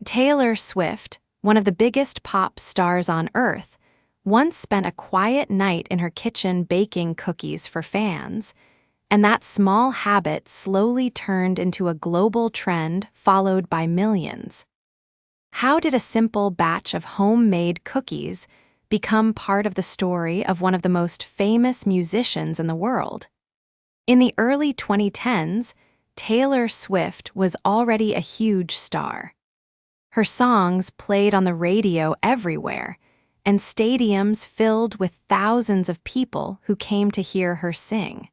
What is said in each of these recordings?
Taylor Swift, one of the biggest pop stars on Earth, once spent a quiet night in her kitchen baking cookies for fans, and that small habit slowly turned into a global trend followed by millions. How did a simple batch of homemade cookies become part of the story of one of the most famous musicians in the world? In the early 2010s, Taylor Swift was already a huge star. Her songs played on the radio everywhere, and stadiums filled with thousands of people who came to hear her sing.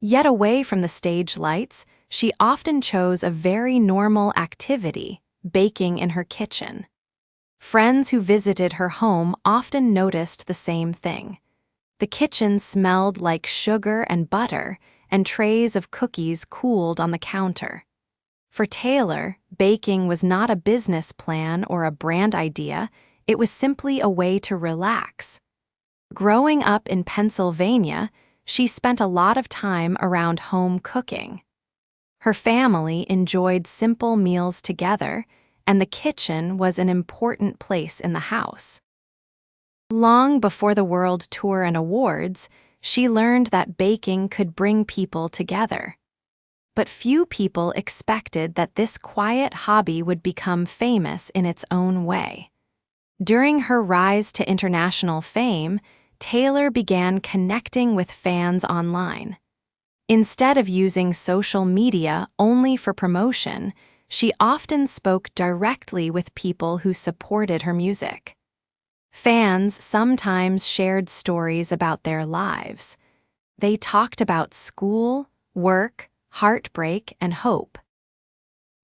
Yet away from the stage lights, she often chose a very normal activity, baking in her kitchen. Friends who visited her home often noticed the same thing. The kitchen smelled like sugar and butter, and trays of cookies cooled on the counter. For Taylor, baking was not a business plan or a brand idea, it was simply a way to relax. Growing up in Pennsylvania, she spent a lot of time around home cooking. Her family enjoyed simple meals together, and the kitchen was an important place in the house. Long before the World Tour and awards, she learned that baking could bring people together. But few people expected that this quiet hobby would become famous in its own way. During her rise to international fame, Taylor began connecting with fans online. Instead of using social media only for promotion, she often spoke directly with people who supported her music. Fans sometimes shared stories about their lives. They talked about school, work, heartbreak, and hope.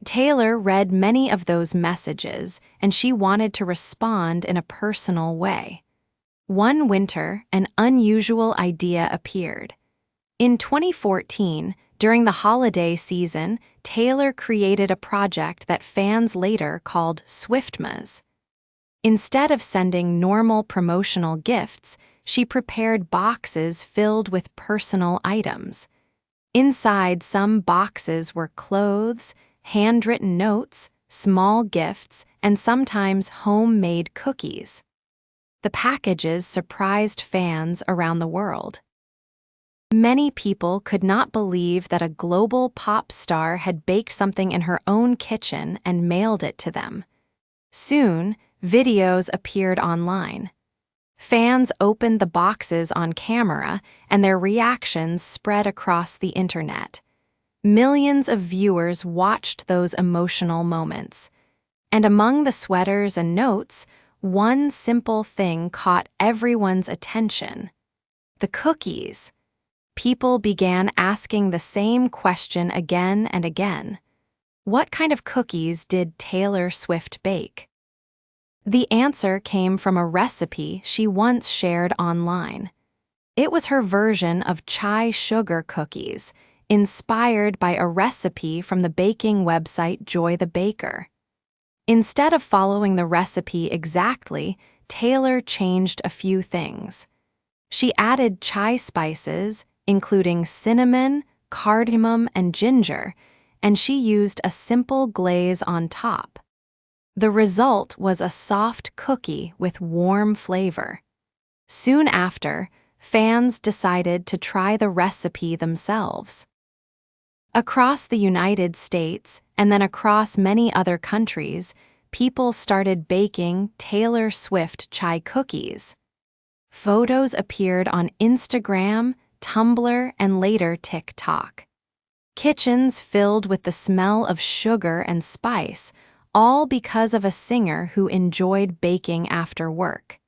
Taylor read many of those messages, and she wanted to respond in a personal way. One winter, an unusual idea appeared. In 2014, during the holiday season, Taylor created a project that fans later called Swiftmas. Instead of sending normal promotional gifts, she prepared boxes filled with personal items. Inside some boxes were clothes, handwritten notes, small gifts, and sometimes homemade cookies. The packages surprised fans around the world. Many people could not believe that a global pop star had baked something in her own kitchen and mailed it to them. Soon, videos appeared online. Fans opened the boxes on camera, and their reactions spread across the internet. Millions of viewers watched those emotional moments. And among the sweaters and notes, one simple thing caught everyone's attention: the cookies. People began asking the same question again and again. What kind of cookies did Taylor Swift bake? The answer came from a recipe she once shared online. It was her version of chai sugar cookies, inspired by a recipe from the baking website Joy the Baker. Instead of following the recipe exactly, Taylor changed a few things. She added chai spices, including cinnamon, cardamom, and ginger, and she used a simple glaze on top. The result was a soft cookie with warm flavor. Soon after, fans decided to try the recipe themselves. Across the United States, and then across many other countries, people started baking Taylor Swift chai cookies. Photos appeared on Instagram, Tumblr, and later TikTok. Kitchens filled with the smell of sugar and spice, all because of a singer who enjoyed baking after work.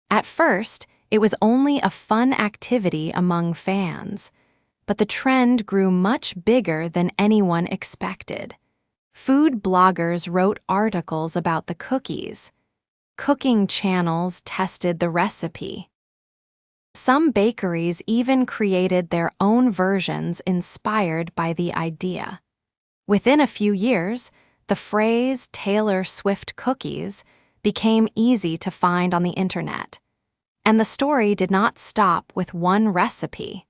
At first, it was only a fun activity among fans, but the trend grew much bigger than anyone expected. Food bloggers wrote articles about the cookies. Cooking channels tested the recipe. Some bakeries even created their own versions inspired by the idea. Within a few years, the phrase Taylor Swift cookies became easy to find on the internet. And the story did not stop with one recipe.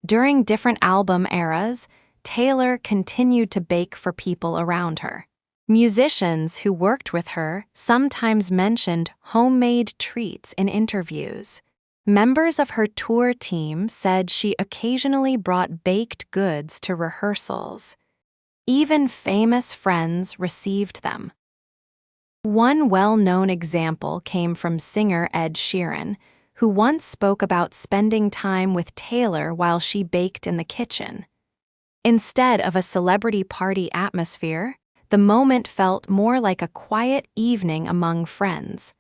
During different album eras, Taylor continued to bake for people around her. Musicians who worked with her sometimes mentioned homemade treats in interviews. Members of her tour team said she occasionally brought baked goods to rehearsals. Even famous friends received them. One well-known example came from singer Ed Sheeran, who once spoke about spending time with Taylor while she baked in the kitchen. Instead of a celebrity party atmosphere, the moment felt more like a quiet evening among friends.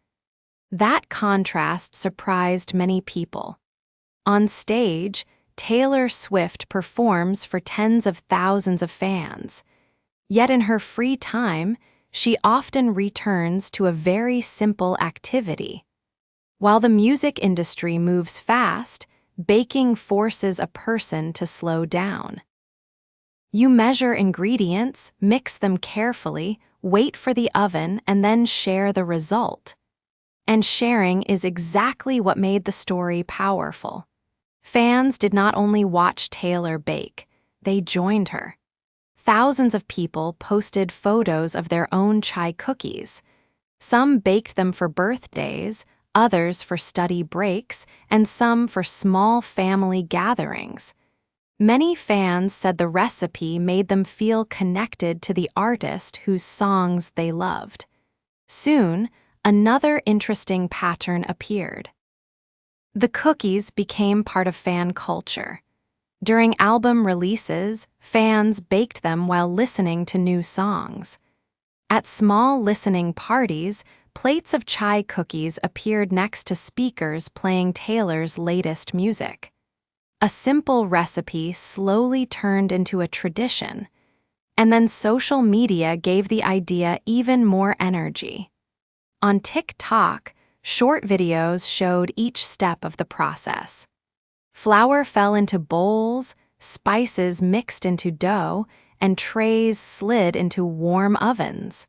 That contrast surprised many people. On stage, Taylor Swift performs for tens of thousands of fans. Yet in her free time, she often returns to a very simple activity. While the music industry moves fast, baking forces a person to slow down. You measure ingredients, mix them carefully, wait for the oven, and then share the result. And sharing is exactly what made the story powerful. Fans did not only watch Taylor bake, they joined her. Thousands of people posted photos of their own chai cookies. Some baked them for birthdays, others for study breaks, and some for small family gatherings. Many fans said the recipe made them feel connected to the artist whose songs they loved. Soon, another interesting pattern appeared. The cookies became part of fan culture. During album releases, fans baked them while listening to new songs. At small listening parties, plates of chai cookies appeared next to speakers playing Taylor's latest music. A simple recipe slowly turned into a tradition, and then social media gave the idea even more energy. On TikTok, short videos showed each step of the process. Flour fell into bowls, spices mixed into dough, and trays slid into warm ovens.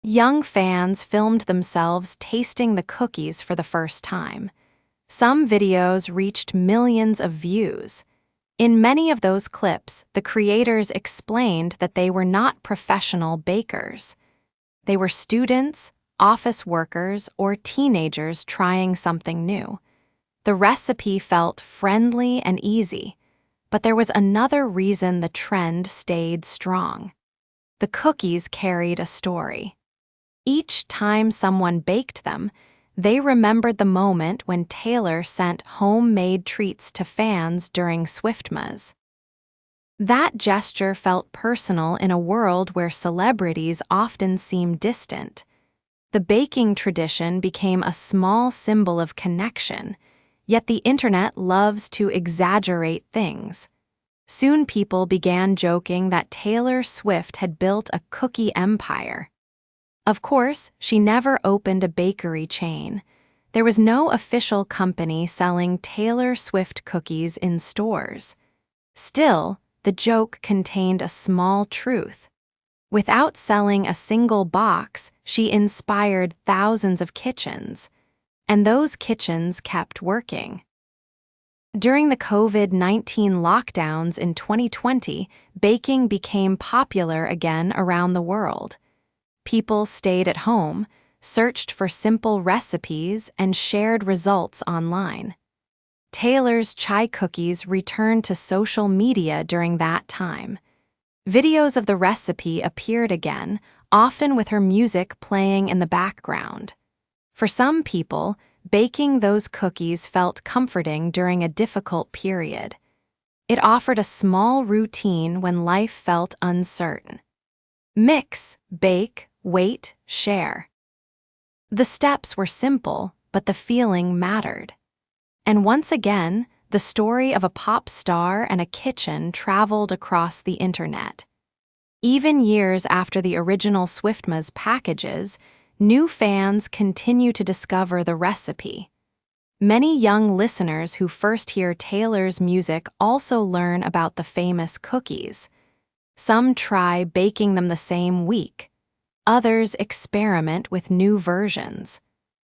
Young fans filmed themselves tasting the cookies for the first time. Some videos reached millions of views. In many of those clips, the creators explained that they were not professional bakers. They were students, office workers, or teenagers trying something new. The recipe felt friendly and easy, but there was another reason the trend stayed strong. The cookies carried a story. Each time someone baked them, they remembered the moment when Taylor sent homemade treats to fans during Swiftmas. That gesture felt personal in a world where celebrities often seem distant. The baking tradition became a small symbol of connection, yet the internet loves to exaggerate things. Soon people began joking that Taylor Swift had built a cookie empire. Of course, she never opened a bakery chain. There was no official company selling Taylor Swift cookies in stores. Still, the joke contained a small truth. Without selling a single box, she inspired thousands of kitchens, and those kitchens kept working. During the COVID-19 lockdowns in 2020, baking became popular again around the world. People stayed at home, searched for simple recipes, and shared results online. Taylor's chai cookies returned to social media during that time. Videos of the recipe appeared again, often with her music playing in the background. For some people, baking those cookies felt comforting during a difficult period. It offered a small routine when life felt uncertain. Mix, bake, wait, share. The steps were simple, but the feeling mattered. And once again, the story of a pop star and a kitchen traveled across the internet. Even years after the original Swiftmas packages, new fans continue to discover the recipe. Many young listeners who first hear Taylor's music also learn about the famous cookies. Some try baking them the same week. Others experiment with new versions.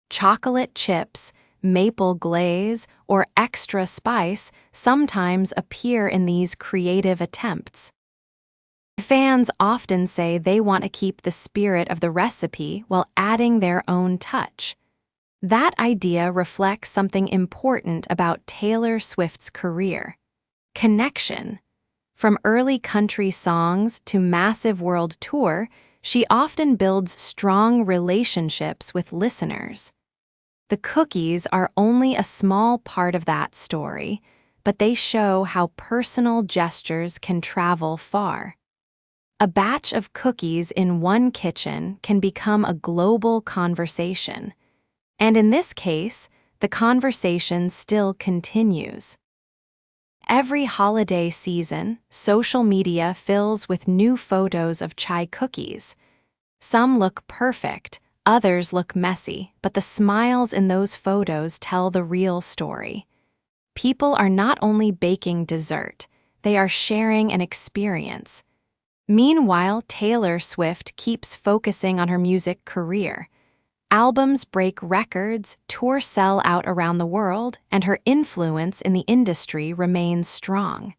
Chocolate chips, maple glaze, or extra spice sometimes appear in these creative attempts. Fans often say they want to keep the spirit of the recipe while adding their own touch. That idea reflects something important about Taylor Swift's career: connection. From early country songs to massive world tour, she often builds strong relationships with listeners. The cookies are only a small part of that story, but they show how personal gestures can travel far. A batch of cookies in one kitchen can become a global conversation. And in this case, the conversation still continues. Every holiday season, social media fills with new photos of chai cookies. Some look perfect, others look messy, but the smiles in those photos tell the real story. People are not only baking dessert, they are sharing an experience. Meanwhile, Taylor Swift keeps focusing on her music career. Albums break records, tours sell out around the world, and her influence in the industry remains strong.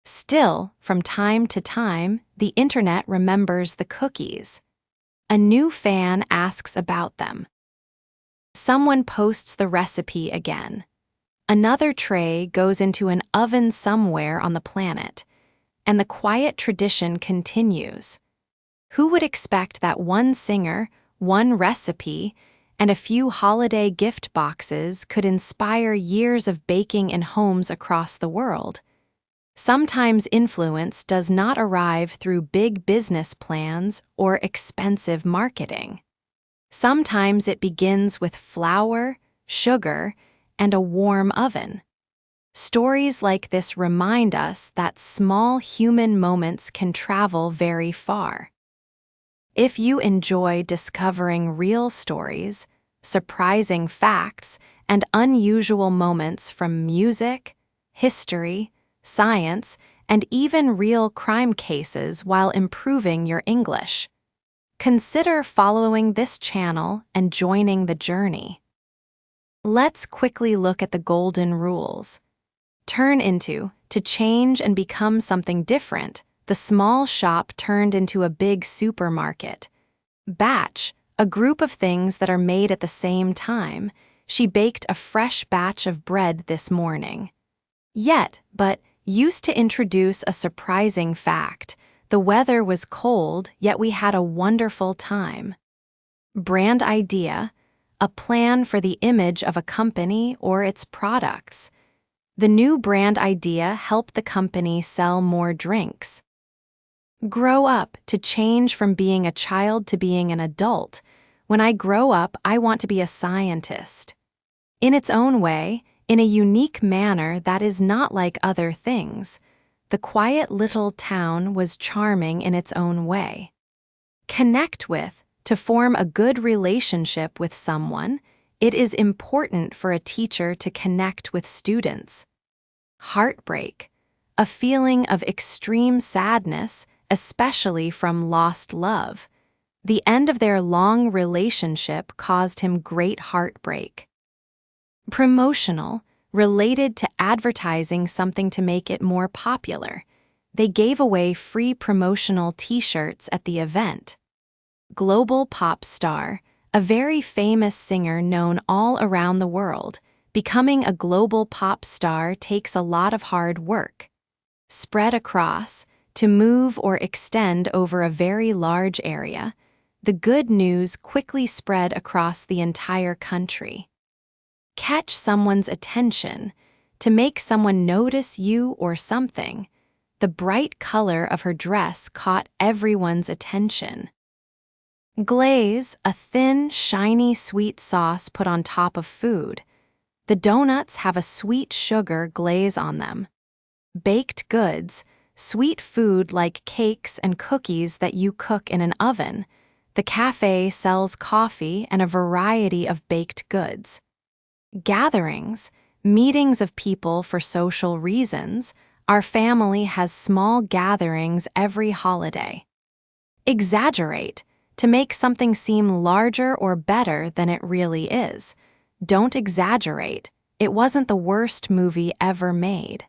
Still, from time to time, the internet remembers the cookies. A new fan asks about them. Someone posts the recipe again. Another tray goes into an oven somewhere on the planet, and the quiet tradition continues. Who would expect that one singer, one recipe, and a few holiday gift boxes could inspire years of baking in homes across the world? Sometimes influence does not arrive through big business plans or expensive marketing. Sometimes it begins with flour, sugar, and a warm oven. Stories like this remind us that small human moments can travel very far. If you enjoy discovering real stories, surprising facts, and unusual moments from music, history, science, and even real crime cases while improving your English, consider following this channel and joining the journey. Let's quickly look at the golden rules. Turn into, to change and become something different, the small shop turned into a big supermarket. Batch, a group of things that are made at the same time. She baked a fresh batch of bread this morning. Yet, but, used to introduce a surprising fact. The weather was cold, yet we had a wonderful time. Brand idea, a plan for the image of a company or its products. The new brand idea helped the company sell more drinks. Grow up, to change from being a child to being an adult. When I grow up, I want to be a scientist. In its own way, in a unique manner that is not like other things, the quiet little town was charming in its own way. Connect with, to form a good relationship with someone, it is important for a teacher to connect with students. Heartbreak, a feeling of extreme sadness, especially from lost love. The end of their long relationship caused him great heartbreak. Promotional, related to advertising something to make it more popular. They gave away free promotional t-shirts at the event. Global pop star, a very famous singer known all around the world. Becoming a global pop star takes a lot of hard work. Spread across, to move or extend over a very large area. The good news quickly spread across the entire country. Catch someone's attention, to make someone notice you or something. The bright color of her dress caught everyone's attention. Glaze, a thin, shiny sweet sauce put on top of food. The donuts have a sweet sugar glaze on them. Baked goods, sweet food like cakes and cookies that you cook in an oven. The cafe sells coffee and a variety of baked goods. Gatherings, meetings of people for social reasons. Our family has small gatherings every holiday. Exaggerate, to make something seem larger or better than it really is. Don't exaggerate. It wasn't the worst movie ever made.